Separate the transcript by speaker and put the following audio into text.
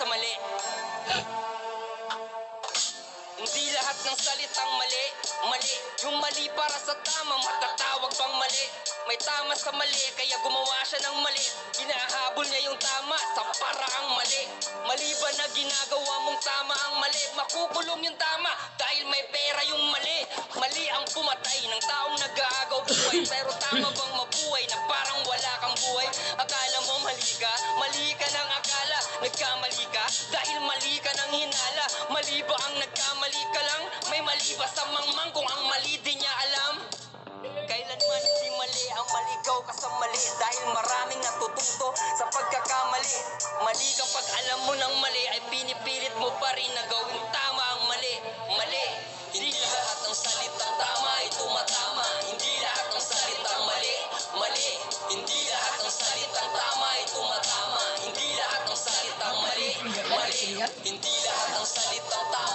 Speaker 1: sa mali. Hindi lahat ng salitang mali, mali. Yung mali para sa tama, matatawag bang mali? May tama sa mali, kaya gumawa siya ng mali. Hinahabol niya yung tama sa paraang mali. Mali ba na ginagawa mong tama ang mali? Makukulong yung tama dahil may pera yung mali. Mali ang pumatay ng taong nag-aagaw buhay. Pero tama bang mabuhay na parang wala kang buhay? Akala mo mali ka ng akala. Nagkamali ka dahil mali ka ng hinala. Mali ba ang nagkamali ka lang? May mali ba sa mangmang kung ang mali di niya alam? Kailanman hindi mali ang maligaw ka sa mali. Dahil maraming natututo sa pagkakamali. Mali kapag alam mo ng mali ay pinipilit mo pa rin na gawin tama ang mali. Mali, hindi lahat ng salitang tama ay tumatama. Hindi lahat ng salitang mali, mali. Hindi lahat ng salitang tama ay tumatama. Hindi lahat ng salitang mali, mali. Hindi lahat ng salitang tama